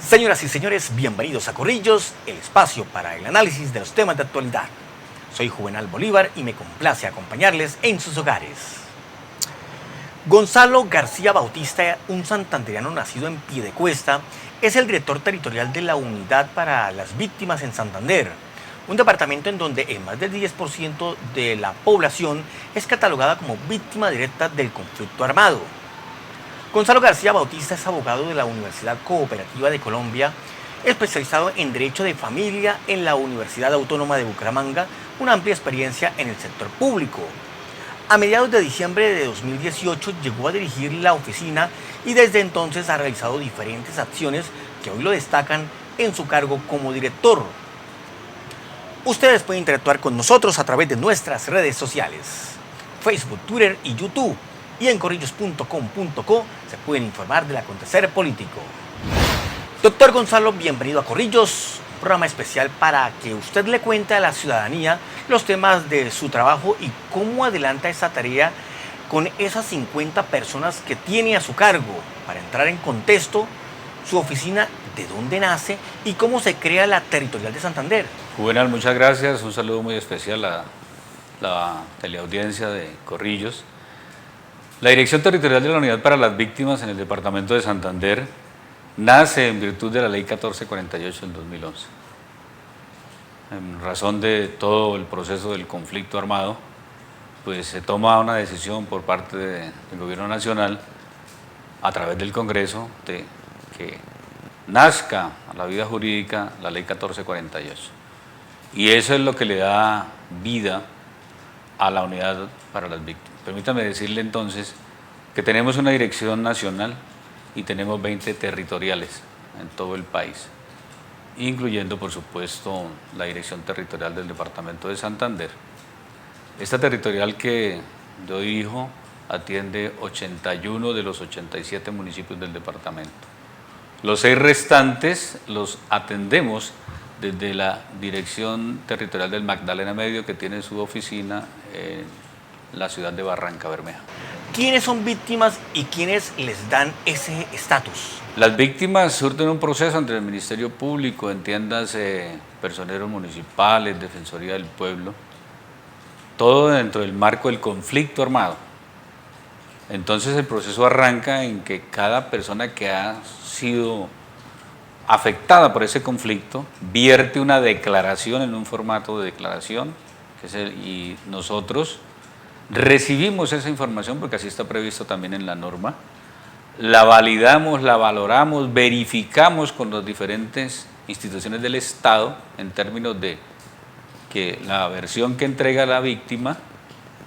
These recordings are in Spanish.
Señoras y señores, bienvenidos a Corrillos, el espacio para el análisis de los temas de actualidad. Soy Juvenal Bolívar y me complace acompañarles en sus hogares. Gonzalo García Bautista, un santandereano nacido en Piedecuesta, es el director territorial de la Unidad para las Víctimas en Santander, un departamento en donde el más del 10% de la población es catalogada como víctima directa del conflicto armado. Gonzalo García Bautista es abogado de la Universidad Cooperativa de Colombia, especializado en Derecho de Familia en la Universidad Autónoma de Bucaramanga, una amplia experiencia en el sector público. A mediados de diciembre de 2018 llegó a dirigir la oficina y desde entonces ha realizado diferentes acciones que hoy lo destacan en su cargo como director. Ustedes pueden interactuar con nosotros a través de nuestras redes sociales, Facebook, Twitter y YouTube. Y en corrillos.com.co se pueden informar del acontecer político. Doctor Gonzalo, bienvenido a Corrillos, un programa especial para que usted le cuente a la ciudadanía los temas de su trabajo y cómo adelanta esa tarea con esas 50 personas que tiene a su cargo. Para entrar en contexto, su oficina, de dónde nace y cómo se crea la Territorial de Santander. Juvenal, muchas gracias. Un saludo muy especial a la teleaudiencia de Corrillos. La Dirección Territorial de la Unidad para las Víctimas en el Departamento de Santander nace en virtud de la Ley 1448 del 2011. En razón de todo el proceso del conflicto armado, pues se toma una decisión por parte del Gobierno Nacional a través del Congreso de que nazca a la vida jurídica la Ley 1448. Y eso es lo que le da vida a la Unidad para las Víctimas. Permítame decirle entonces que tenemos una dirección nacional y tenemos 20 territoriales en todo el país, incluyendo por supuesto la dirección territorial del departamento de Santander. Esta territorial que yo dirijo atiende 81 de los 87 municipios del departamento. Los 6 restantes los atendemos desde la dirección territorial del Magdalena Medio, que tiene su oficina en la ciudad de Barrancabermeja. ¿Quiénes son víctimas y quiénes les dan ese estatus? Las víctimas surten un proceso entre el Ministerio Público, entiéndase personeros municipales, Defensoría del Pueblo, todo dentro del marco del conflicto armado. Entonces el proceso arranca en que cada persona que ha sido afectada por ese conflicto vierte una declaración en un formato de declaración, y nosotros recibimos esa información porque así está previsto también en la norma, la validamos, la valoramos, verificamos con las diferentes instituciones del Estado en términos de que la versión que entrega la víctima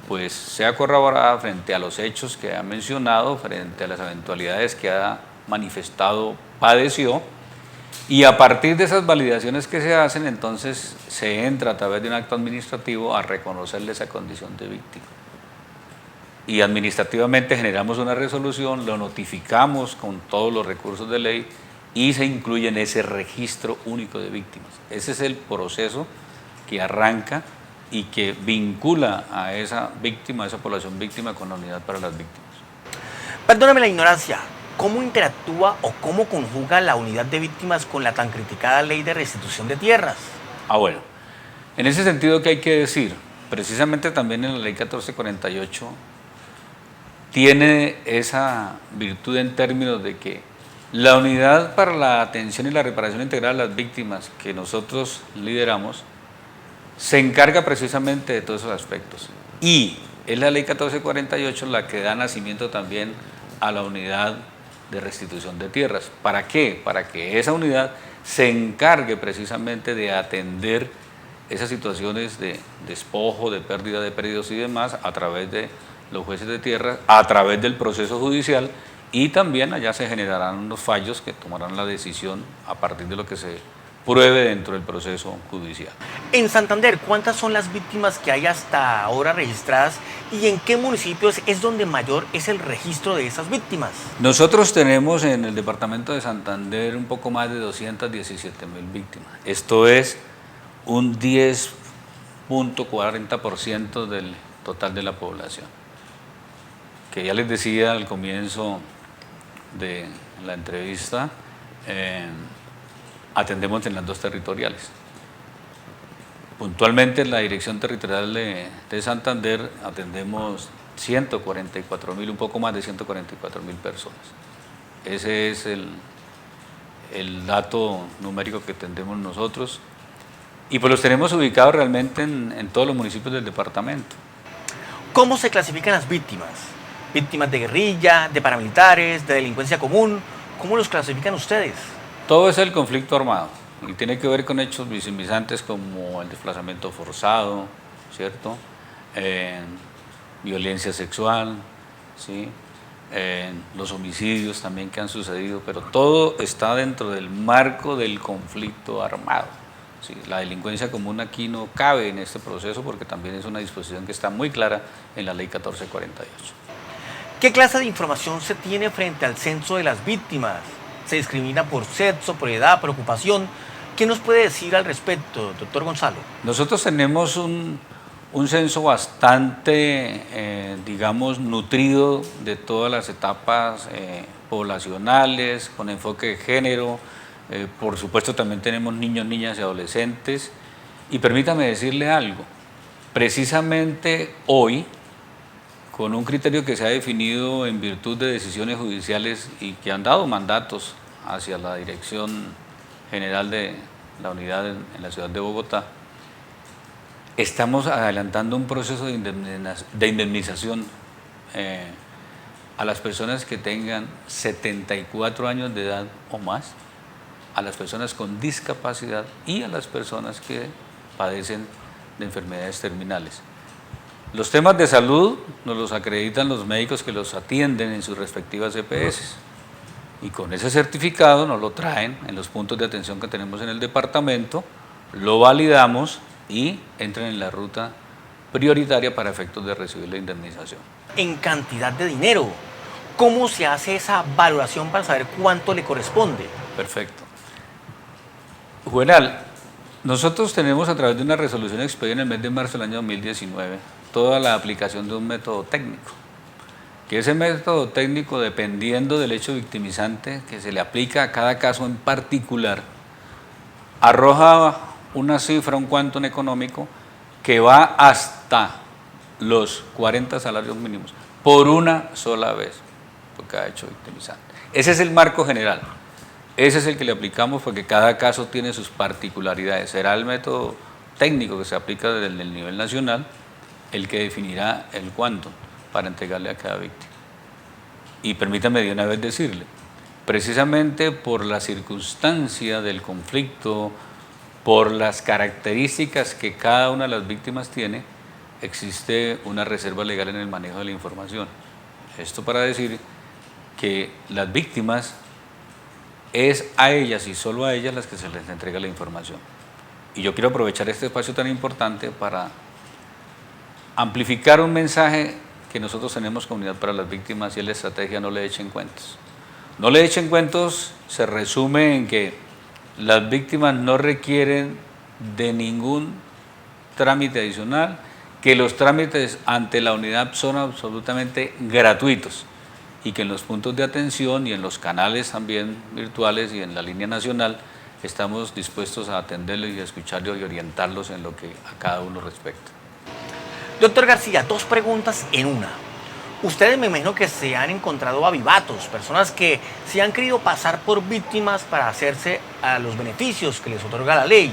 pues sea corroborada frente a los hechos que ha mencionado, frente a las eventualidades que ha manifestado, padeció, y a partir de esas validaciones que se hacen, entonces se entra a través de un acto administrativo a reconocerle esa condición de víctima. Y administrativamente generamos una resolución, lo notificamos con todos los recursos de ley y se incluye en ese registro único de víctimas. Ese es el proceso que arranca y que vincula a esa víctima, a esa población víctima con la Unidad para las Víctimas. Perdóname la ignorancia, ¿cómo interactúa o cómo conjuga la Unidad de Víctimas con la tan criticada Ley de Restitución de Tierras? Bueno, en ese sentido, ¿qué hay que decir? Precisamente también en la Ley 1448 tiene esa virtud en términos de que la Unidad para la Atención y la Reparación Integral a las Víctimas que nosotros lideramos se encarga precisamente de todos esos aspectos. Y es la Ley 1448 la que da nacimiento también a la Unidad de Restitución de Tierras. ¿Para qué? Para que esa unidad se encargue precisamente de atender esas situaciones de despojo, de pérdida de predios y demás a través de los jueces de tierra, a través del proceso judicial, y también allá se generarán unos fallos que tomarán la decisión a partir de lo que se pruebe dentro del proceso judicial. En Santander, ¿cuántas son las víctimas que hay hasta ahora registradas y en qué municipios es donde mayor es el registro de esas víctimas? Nosotros tenemos en el departamento de Santander un poco más de 217.000 víctimas. Esto es un 10.40% del total de la población. Que ya les decía al comienzo de la entrevista, atendemos en las dos territoriales. Puntualmente en la Dirección Territorial de Santander atendemos 144.000, un poco más de 144.000 personas. Ese es el dato numérico que tendremos nosotros, y pues los tenemos ubicados realmente en todos los municipios del departamento. ¿Cómo se clasifican las víctimas? ¿Víctimas de guerrilla, de paramilitares, de delincuencia común? ¿Cómo los clasifican ustedes? Todo es el conflicto armado y tiene que ver con hechos victimizantes como el desplazamiento forzado, ¿cierto? Violencia sexual, ¿sí? Los homicidios también que han sucedido, pero todo está dentro del marco del conflicto armado. ¿Sí? La delincuencia común aquí no cabe en este proceso porque también es una disposición que está muy clara en la Ley 1448. ¿Qué clase de información se tiene frente al censo de las víctimas? ¿Se discrimina por sexo, por edad, por ocupación? ¿Qué nos puede decir al respecto, doctor Gonzalo? Nosotros tenemos un censo bastante, digamos, nutrido de todas las etapas poblacionales, con enfoque de género. Por supuesto también tenemos niños, niñas y adolescentes. Y permítame decirle algo, precisamente hoy, con un criterio que se ha definido en virtud de decisiones judiciales y que han dado mandatos hacia la Dirección General de la Unidad en la ciudad de Bogotá, estamos adelantando un proceso de indemnización a las personas que tengan 74 años de edad o más, a las personas con discapacidad y a las personas que padecen de enfermedades terminales. Los temas de salud nos los acreditan los médicos que los atienden en sus respectivas EPS, y con ese certificado nos lo traen en los puntos de atención que tenemos en el departamento, lo validamos y entran en la ruta prioritaria para efectos de recibir la indemnización. En cantidad de dinero, ¿cómo se hace esa valoración para saber cuánto le corresponde? Perfecto. Juvenal, nosotros tenemos a través de una resolución expedida en el mes de marzo del año 2019 toda la aplicación de un método técnico, que ese método técnico, dependiendo del hecho victimizante que se le aplica a cada caso en particular, arroja una cifra, un quantum económico que va hasta los 40 salarios mínimos por una sola vez por cada hecho victimizante. Ese es el marco general. Ese es el que le aplicamos porque cada caso tiene sus particularidades. Será el método técnico que se aplica desde el nivel nacional el que definirá el quantum para entregarle a cada víctima. Y permítame de una vez decirle, precisamente por la circunstancia del conflicto, por las características que cada una de las víctimas tiene, existe una reserva legal en el manejo de la información. Esto para decir que las víctimas es a ellas y solo a ellas las que se les entrega la información. Y yo quiero aprovechar este espacio tan importante para amplificar un mensaje que nosotros tenemos como Unidad para las Víctimas, y es la estrategia No le echen cuentos. No le echen cuentos se resume en que las víctimas no requieren de ningún trámite adicional, que los trámites ante la unidad son absolutamente gratuitos y que en los puntos de atención y en los canales también virtuales y en la línea nacional estamos dispuestos a atenderlos y a escucharlos y orientarlos en lo que a cada uno respecta. Doctor García, dos preguntas en una. Ustedes me imagino que se han encontrado avivatos, personas que se han querido pasar por víctimas para hacerse a los beneficios que les otorga la ley.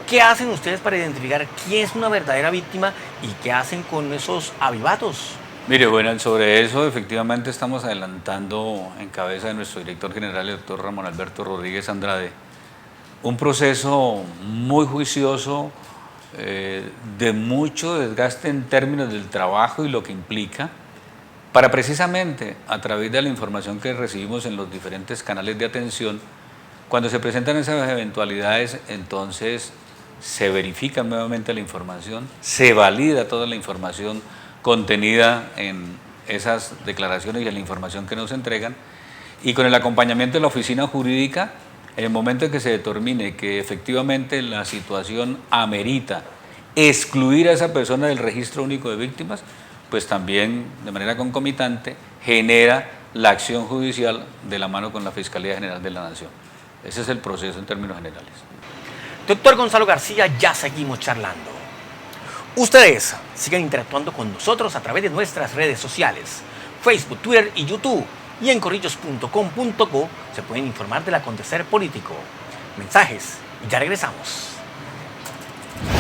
¿Qué hacen ustedes para identificar quién es una verdadera víctima y qué hacen con esos avivatos? Mire, bueno, sobre eso efectivamente estamos adelantando en cabeza de nuestro director general, el doctor Ramón Alberto Rodríguez Andrade, un proceso muy juicioso, de mucho desgaste en términos del trabajo y lo que implica, para precisamente a través de la información que recibimos en los diferentes canales de atención, cuando se presentan esas eventualidades, entonces se verifica nuevamente la información, se valida toda la información contenida en esas declaraciones y en la información que nos entregan, y con el acompañamiento de la oficina jurídica, en el momento en que se determine que efectivamente la situación amerita excluir a esa persona del registro único de víctimas, pues también de manera concomitante genera la acción judicial de la mano con la Fiscalía General de la Nación. Ese es el proceso en términos generales. Doctor Gonzalo García, ya seguimos charlando. Ustedes sigan interactuando con nosotros a través de nuestras redes sociales, Facebook, Twitter y YouTube. Y en corrillos.com.co se pueden informar del acontecer político. Mensajes y ya regresamos.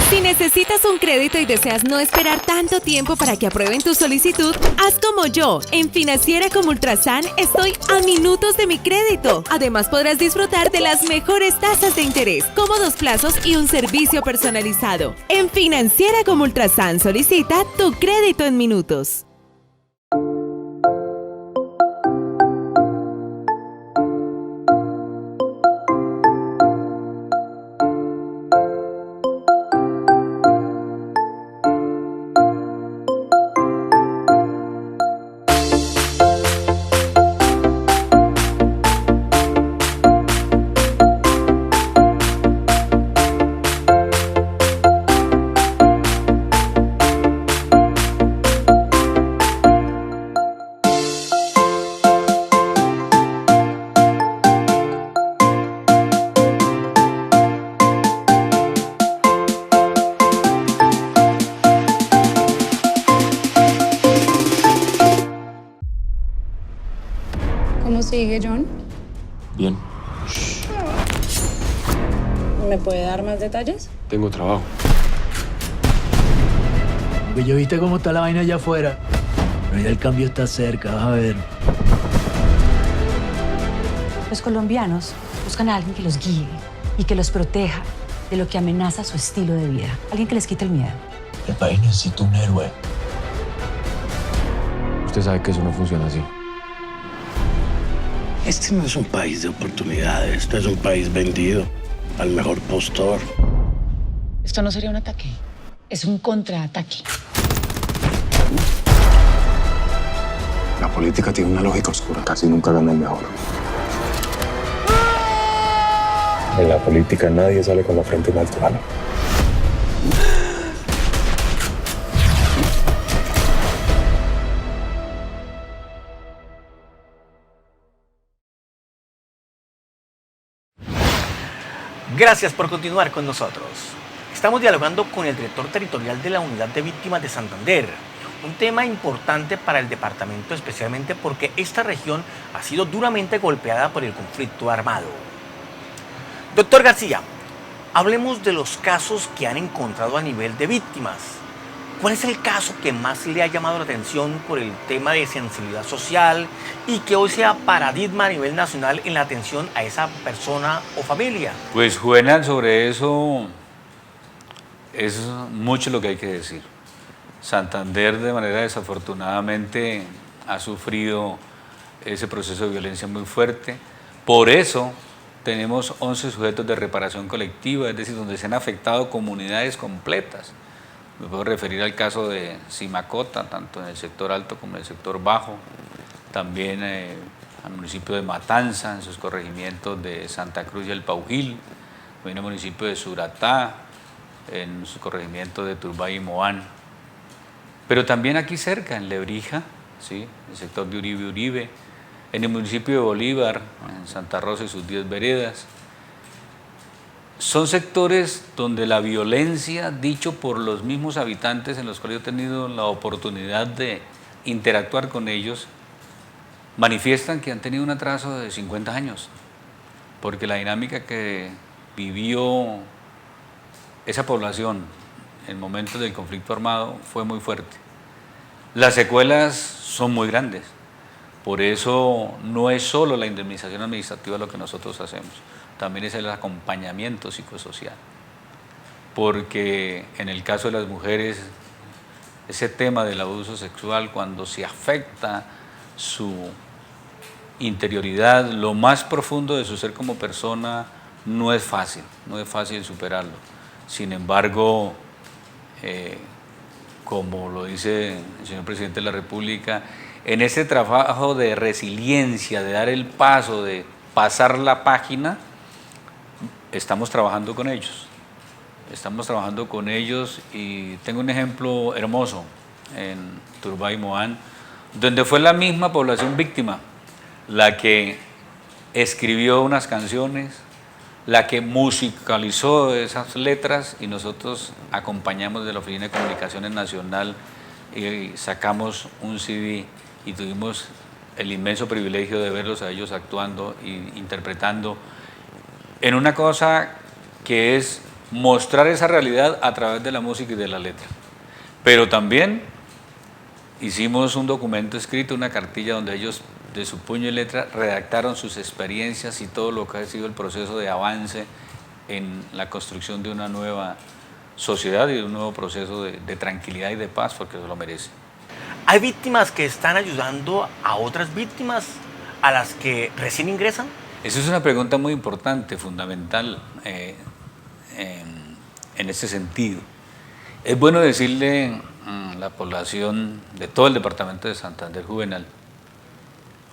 Si necesitas un crédito y deseas no esperar tanto tiempo para que aprueben tu solicitud, haz como yo. En Financiera como Ultrasan estoy a minutos de mi crédito. Además podrás disfrutar de las mejores tasas de interés, cómodos plazos y un servicio personalizado. En Financiera como Ultrasan solicita tu crédito en minutos. ¿Cómo sigue, John? Bien, ¿Me puede dar más detalles? tengo trabajo. Pues ya viste cómo está la vaina allá afuera. Pero ya el cambio está cerca, vas a ver. Los colombianos buscan a alguien que los guíe y que los proteja de lo que amenaza su estilo de vida. Alguien que les quite el miedo. El país necesita un héroe. Usted sabe que eso no funciona así. Este no es un país de oportunidades, este es un país vendido al mejor postor. Esto no sería un ataque, es un contraataque. La política tiene una lógica oscura. Casi nunca gana el mejor. En la política nadie sale con la frente en alto. Gracias por continuar con nosotros. Estamos dialogando con el director territorial de la Unidad de Víctimas de Santander, un tema importante para el departamento, especialmente porque esta región ha sido duramente golpeada por el conflicto armado. Doctor García, hablemos de los casos que han encontrado a nivel de víctimas. ¿Cuál es el caso que más le ha llamado la atención por el tema de sensibilidad social y que hoy sea paradigma a nivel nacional en la atención a esa persona o familia? Pues, Juvenal, sobre eso es mucho lo que hay que decir. Santander, de manera desafortunadamente, ha sufrido ese proceso de violencia muy fuerte. Por eso tenemos 11 sujetos de reparación colectiva, es decir, donde se han afectado comunidades completas. Me puedo referir al caso de Simacota, tanto en el sector alto como en el sector bajo, también al municipio de Matanza, en sus corregimientos de Santa Cruz y El Paujil, también el municipio de Suratá, en sus corregimientos de Turbay y Moán, pero también aquí cerca, en Lebrija, ¿sí?, el sector de Uribe, en el municipio de Bolívar, en Santa Rosa y sus 10 veredas. Son sectores donde la violencia, dicho por los mismos habitantes en los cuales he tenido la oportunidad de interactuar con ellos, manifiestan que han tenido un atraso de 50 años, porque la dinámica que vivió esa población en momentos del conflicto armado fue muy fuerte. Las secuelas son muy grandes, por eso no es solo la indemnización administrativa lo que nosotros hacemos, también es el acompañamiento psicosocial, porque en el caso de las mujeres, ese tema del abuso sexual, cuando se afecta su interioridad, lo más profundo de su ser como persona, no es fácil superarlo. Sin embargo, como lo dice el señor presidente de la República, en ese trabajo de resiliencia, de dar el paso, de pasar la página, estamos trabajando con ellos y tengo un ejemplo hermoso en Turbay y Moán, donde fue la misma población víctima la que escribió unas canciones, la que musicalizó esas letras y nosotros acompañamos de la Oficina de Comunicaciones Nacional y sacamos un CD y tuvimos el inmenso privilegio de verlos a ellos actuando e interpretando en una cosa que es mostrar esa realidad a través de la música y de la letra. Pero también hicimos un documento escrito, una cartilla donde ellos de su puño y letra redactaron sus experiencias y todo lo que ha sido el proceso de avance en la construcción de una nueva sociedad y de un nuevo proceso de tranquilidad y de paz, porque se lo merece. ¿Hay víctimas que están ayudando a otras víctimas a las que recién ingresan? Esa es una pregunta muy importante, fundamental en este sentido. Es bueno decirle a la población de todo el departamento de Santander, Juvenal,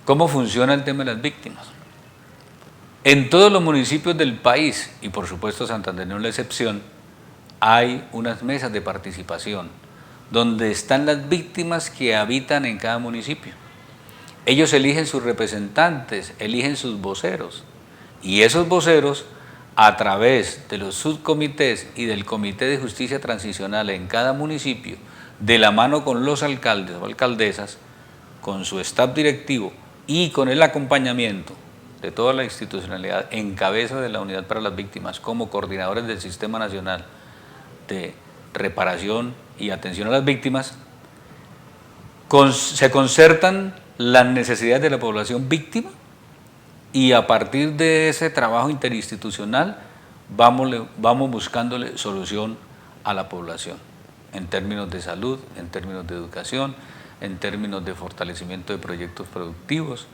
cómo funciona el tema de las víctimas. En todos los municipios del país, y por supuesto Santander no es la excepción, hay unas mesas de participación donde están las víctimas que habitan en cada municipio. Ellos eligen sus representantes, eligen sus voceros, y esos voceros, a través de los subcomités y del Comité de Justicia Transicional en cada municipio, de la mano con los alcaldes o alcaldesas, con su staff directivo y con el acompañamiento de toda la institucionalidad en cabeza de la Unidad para las Víctimas como coordinadores del Sistema Nacional de Reparación y Atención a las Víctimas, se concertan las necesidades de la población víctima y a partir de ese trabajo interinstitucional vamos buscándole solución a la población en términos de salud, en términos de educación, en términos de fortalecimiento de proyectos productivos,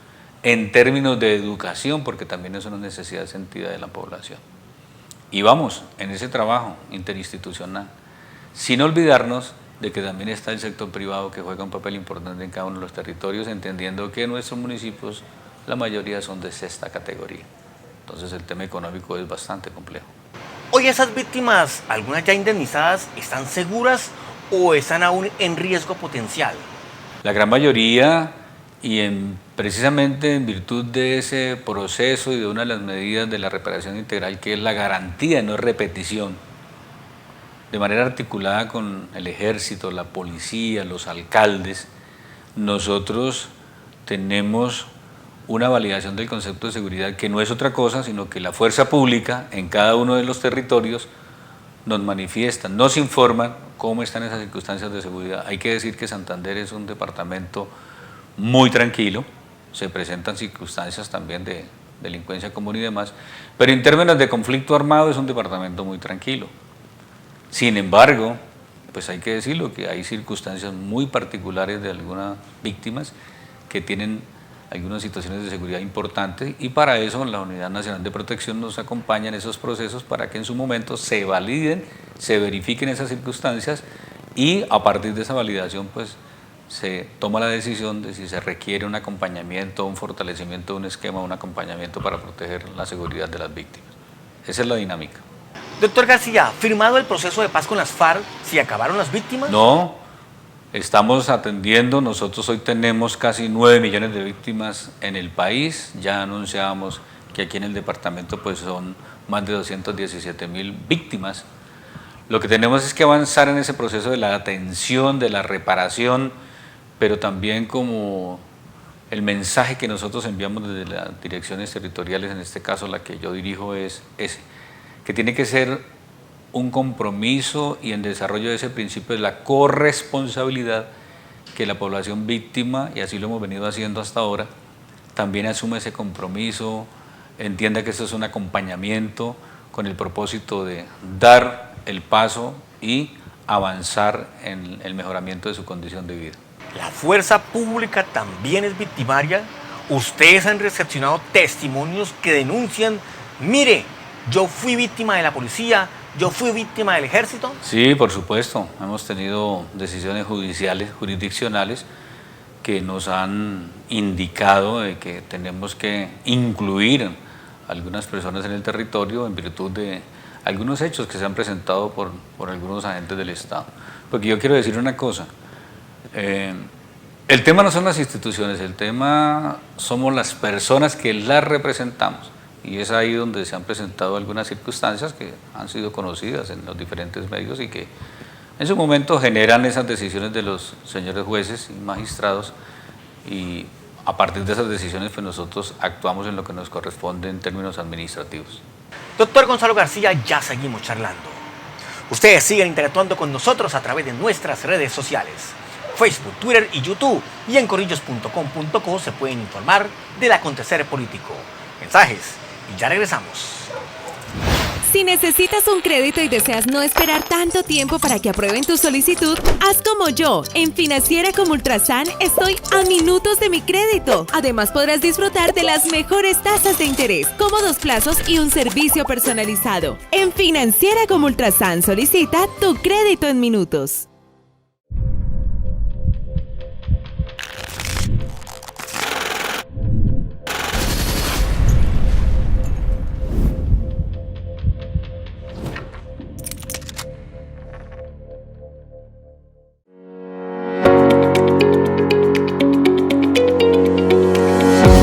en términos de educación, porque también es una necesidad sentida de la población. Y vamos en ese trabajo interinstitucional, sin olvidarnos de que también está el sector privado que juega un papel importante en cada uno de los territorios, entendiendo que nuestros municipios, la mayoría son de sexta categoría. Entonces el tema económico es bastante complejo. Hoy esas víctimas, algunas ya indemnizadas, ¿están seguras o están aún en riesgo potencial? La gran mayoría, y precisamente en virtud de ese proceso y de una de las medidas de la reparación integral, que es la garantía de no repetición, de manera articulada con el ejército, la policía, los alcaldes, nosotros tenemos una validación del concepto de seguridad que no es otra cosa, sino que la fuerza pública en cada uno de los territorios nos manifiestan, nos informan cómo están esas circunstancias de seguridad. Hay que decir que Santander es un departamento muy tranquilo, se presentan circunstancias también de delincuencia común y demás, pero en términos de conflicto armado es un departamento muy tranquilo. Sin embargo, pues hay que decirlo que hay circunstancias muy particulares de algunas víctimas que tienen algunas situaciones de seguridad importantes y para eso la Unidad Nacional de Protección nos acompaña en esos procesos para que en su momento se validen, se verifiquen esas circunstancias y a partir de esa validación pues se toma la decisión de si se requiere un acompañamiento, un fortalecimiento de un esquema, un acompañamiento para proteger la seguridad de las víctimas. Esa es la dinámica. Doctor García, ¿firmado el proceso de paz con las FARC, si acabaron las víctimas? No, estamos atendiendo, nosotros hoy tenemos casi 9 millones de víctimas en el país, ya anunciábamos que aquí en el departamento pues son más de 217.000 víctimas. Lo que tenemos es que avanzar en ese proceso de la atención, de la reparación, pero también como el mensaje que nosotros enviamos desde las direcciones territoriales, en este caso la que yo dirijo es ese, que tiene que ser un compromiso y en desarrollo de ese principio de la corresponsabilidad que la población víctima, y así lo hemos venido haciendo hasta ahora, también asume ese compromiso, entienda que esto es un acompañamiento con el propósito de dar el paso y avanzar en el mejoramiento de su condición de vida. La fuerza pública también es victimaria. Ustedes han recepcionado testimonios que denuncian, mire, yo fui víctima de la policía, yo fui víctima del ejército. Sí, por supuesto, hemos tenido decisiones judiciales, jurisdiccionales, que nos han indicado de que tenemos que incluir a algunas personas en el territorio en virtud de algunos hechos que se han presentado por algunos agentes del Estado. Porque yo quiero decir una cosa, el tema no son las instituciones, el tema somos las personas que las representamos. y es ahí donde se han presentado algunas circunstancias que han sido conocidas en los diferentes medios y que en su momento generan esas decisiones de los señores jueces y magistrados, y a partir de esas decisiones pues nosotros actuamos en lo que nos corresponde en términos administrativos. Doctor Gonzalo García, ya seguimos charlando. Ustedes siguen interactuando con nosotros a través de nuestras redes sociales, Facebook, Twitter y YouTube, y en corrillos.com.co se pueden informar del acontecer político. Mensajes y ya regresamos. Si necesitas un crédito y deseas no esperar tanto tiempo para que aprueben tu solicitud, haz como yo. En Financiera como Ultrasan estoy a minutos de mi crédito. Además podrás disfrutar de las mejores tasas de interés, cómodos plazos y un servicio personalizado. En Financiera como Ultrasan solicita tu crédito en minutos.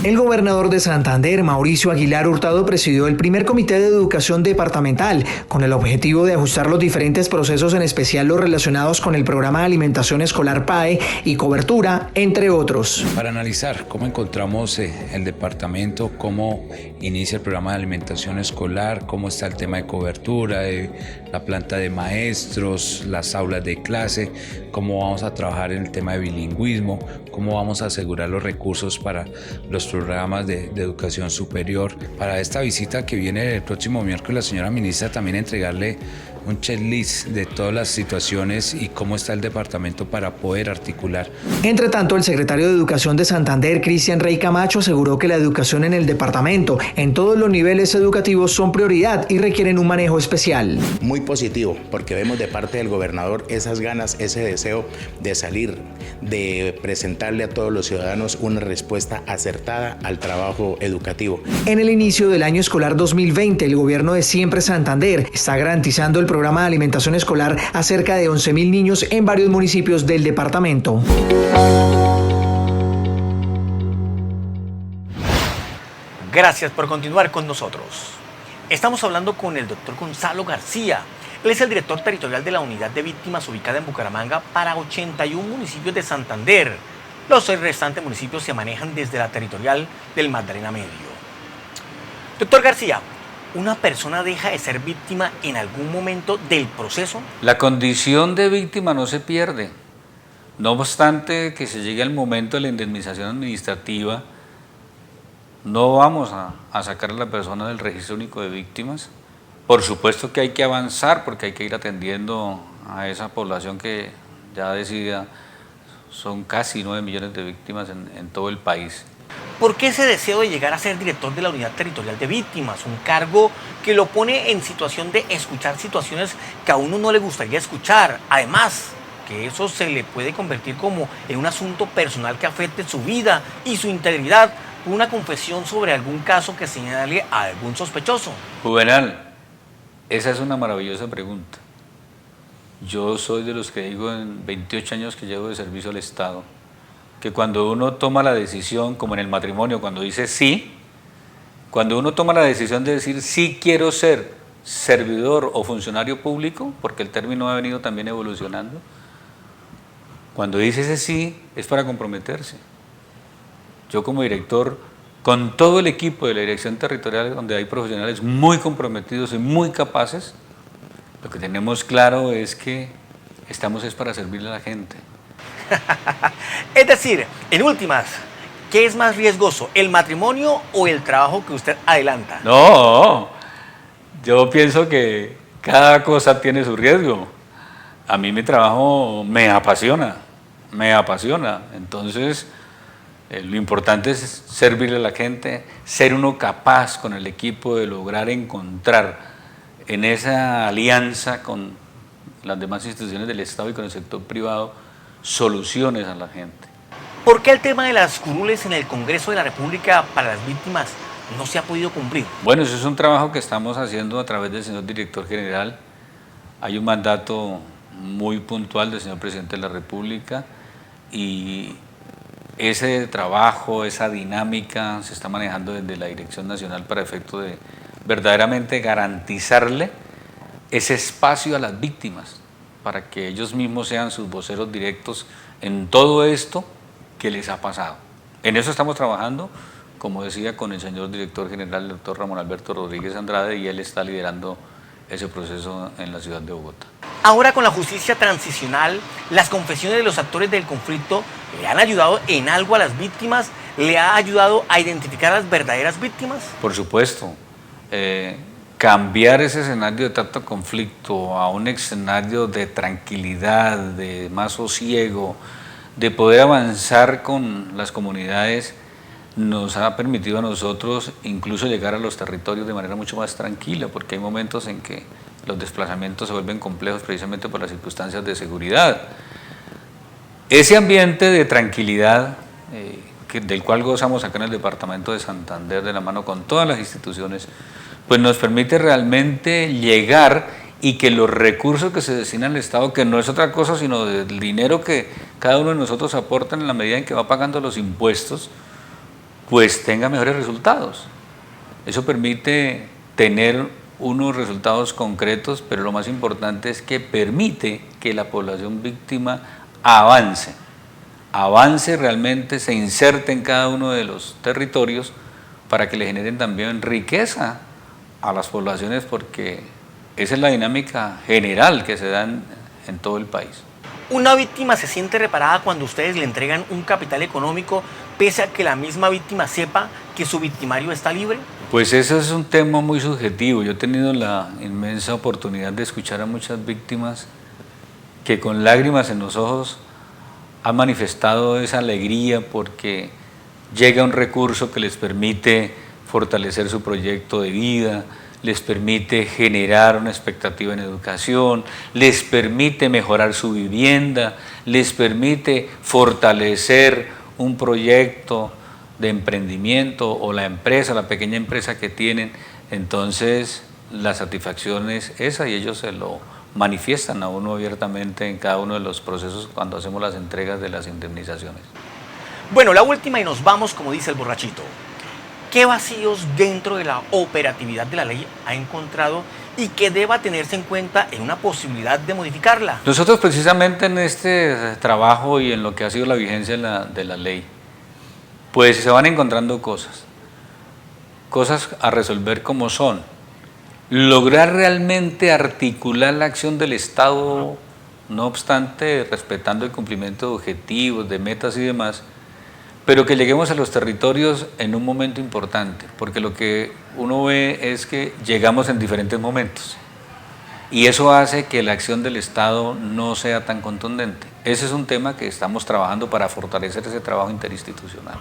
El gobernador de Santander, Mauricio Aguilar Hurtado, presidió el primer comité de educación departamental con el objetivo de ajustar los diferentes procesos, en especial los relacionados con el programa de alimentación escolar PAE y cobertura, entre otros. Para analizar cómo encontramos el departamento, cómo inicia el programa de alimentación escolar, cómo está el tema de cobertura, la planta de maestros, las aulas de clase, cómo vamos a trabajar en el tema de bilingüismo, cómo vamos a asegurar los recursos para los programas de educación superior. Para esta visita que viene el próximo miércoles, la señora ministra también entregarle un checklist de todas las situaciones y cómo está el departamento para poder articular. Entre tanto, el secretario de Educación de Santander, Cristian Rey Camacho, aseguró que la educación en el departamento, en todos los niveles educativos, son prioridad y requieren un manejo especial. Muy positivo, porque vemos de parte del gobernador esas ganas, ese deseo de salir, de presentarle a todos los ciudadanos una respuesta acertada al trabajo educativo. En el inicio del año escolar 2020, el gobierno de Siempre Santander está garantizando el programa de alimentación escolar a cerca de 11.000 niños en varios municipios del departamento. Gracias por continuar con nosotros. Estamos hablando con el doctor Gonzalo García. Él es el director territorial de la unidad de víctimas ubicada en Bucaramanga para 81 municipios de Santander. Los 6 restantes municipios se manejan desde la territorial del Magdalena Medio. Doctor García, ¿una persona deja de ser víctima en algún momento del proceso? La condición de víctima no se pierde. No obstante que se llegue al momento de la indemnización administrativa, no vamos a sacar a la persona del registro único de víctimas. Por supuesto que hay que avanzar porque hay que ir atendiendo a esa población que ya decía, son casi 9 millones de víctimas en todo el país. ¿Por qué ese deseo de llegar a ser director de la unidad territorial de víctimas? Un cargo que lo pone en situación de escuchar situaciones que a uno no le gustaría escuchar. Además, que eso se le puede convertir como en un asunto personal que afecte su vida y su integridad, una confesión sobre algún caso que señale a algún sospechoso. Juvenal, esa es una maravillosa pregunta. Yo soy de los que digo en 28 años que llevo de servicio al Estado, que cuando uno toma la decisión, como en el matrimonio, cuando dice sí, cuando uno toma la decisión de decir sí quiero ser servidor o funcionario público, porque el término ha venido también evolucionando, cuando dice ese sí es para comprometerse. Yo como director, con todo el equipo de la dirección territorial, donde hay profesionales muy comprometidos y muy capaces, lo que tenemos claro es que estamos es para servirle a la gente. Es decir, en últimas, ¿qué es más riesgoso, el matrimonio o el trabajo que usted adelanta? No, yo pienso que cada cosa tiene su riesgo. A mí mi trabajo me apasiona, entonces lo importante es servirle a la gente, ser uno capaz con el equipo de lograr encontrar en esa alianza con las demás instituciones del Estado y con el sector privado soluciones a la gente. ¿Por qué el tema de las curules en el Congreso de la República para las víctimas no se ha podido cumplir? Bueno, eso es un trabajo que estamos haciendo a través del señor director general. Hay un mandato muy puntual del señor presidente de la República y ese trabajo, esa dinámica se está manejando desde la Dirección Nacional para efecto de verdaderamente garantizarle ese espacio a las víctimas, para que ellos mismos sean sus voceros directos en todo esto que les ha pasado. En eso estamos trabajando, como decía, con el señor director general, el doctor Ramón Alberto Rodríguez Andrade, y él está liderando ese proceso en la ciudad de Bogotá. Ahora, con la justicia transicional, las confesiones de los actores del conflicto ¿le han ayudado en algo a las víctimas? ¿Le ha ayudado a identificar a las verdaderas víctimas? Por supuesto. Cambiar ese escenario de tanto conflicto a un escenario de tranquilidad, de más sosiego, de poder avanzar con las comunidades, nos ha permitido a nosotros incluso llegar a los territorios de manera mucho más tranquila, porque hay momentos en que los desplazamientos se vuelven complejos precisamente por las circunstancias de seguridad. Ese ambiente de tranquilidad del cual gozamos acá en el departamento de Santander, de la mano con todas las instituciones, pues nos permite realmente llegar y que los recursos que se destinan al Estado, que no es otra cosa sino del dinero que cada uno de nosotros aporta en la medida en que va pagando los impuestos, pues tenga mejores resultados. Eso permite tener unos resultados concretos, pero lo más importante es que permite que la población víctima avance realmente, se inserte en cada uno de los territorios para que le generen también riqueza a las poblaciones, porque esa es la dinámica general que se da en todo el país. ¿Una víctima se siente reparada cuando ustedes le entregan un capital económico pese a que la misma víctima sepa que su victimario está libre? Pues eso es un tema muy subjetivo. Yo he tenido la inmensa oportunidad de escuchar a muchas víctimas que con lágrimas en los ojos han manifestado esa alegría porque llega un recurso que les permite fortalecer su proyecto de vida, les permite generar una expectativa en educación, les permite mejorar su vivienda, les permite fortalecer un proyecto de emprendimiento o la empresa, la pequeña empresa que tienen. Entonces la satisfacción es esa y ellos se lo manifiestan a uno abiertamente en cada uno de los procesos cuando hacemos las entregas de las indemnizaciones. Bueno, la última y nos vamos, como dice el borrachito. ¿Qué vacíos dentro de la operatividad de la ley ha encontrado y que deba tenerse en cuenta en una posibilidad de modificarla? Nosotros precisamente en este trabajo y en lo que ha sido la vigencia de la ley, pues se van encontrando cosas a resolver como son lograr realmente articular la acción del Estado, no obstante respetando el cumplimiento de objetivos, de metas y demás, pero que lleguemos a los territorios en un momento importante, porque lo que uno ve es que llegamos en diferentes momentos y eso hace que la acción del Estado no sea tan contundente. Ese es un tema que estamos trabajando para fortalecer ese trabajo interinstitucional.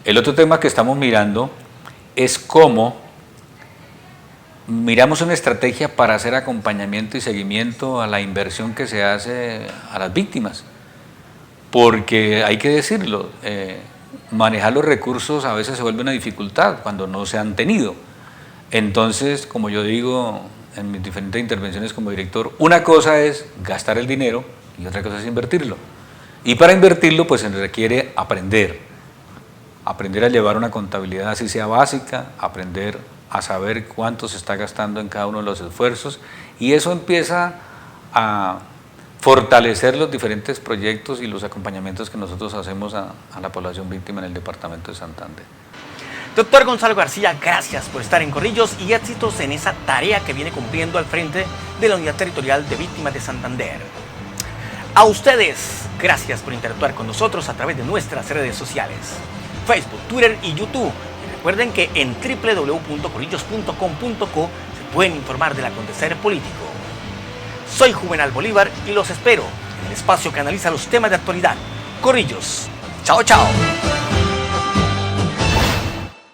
El otro tema que estamos mirando es cómo miramos una estrategia para hacer acompañamiento y seguimiento a la inversión que se hace a las víctimas. Porque hay que decirlo, manejar los recursos a veces se vuelve una dificultad cuando no se han tenido. Entonces, como yo digo en mis diferentes intervenciones como director, una cosa es gastar el dinero y otra cosa es invertirlo. Y para invertirlo pues se requiere aprender a llevar una contabilidad así sea básica, aprender a saber cuánto se está gastando en cada uno de los esfuerzos y eso empieza a fortalecer los diferentes proyectos y los acompañamientos que nosotros hacemos a la población víctima en el departamento de Santander. Doctor Gonzalo García, gracias por estar en Corrillos y éxitos en esa tarea que viene cumpliendo al frente de la Unidad Territorial de Víctimas de Santander. A ustedes, gracias por interactuar con nosotros a través de nuestras redes sociales, Facebook, Twitter y YouTube. Y recuerden que en www.corrillos.com.co se pueden informar del acontecer político. Soy Juvenal Bolívar y los espero en el espacio que analiza los temas de actualidad. Corrillos. Chao, chao.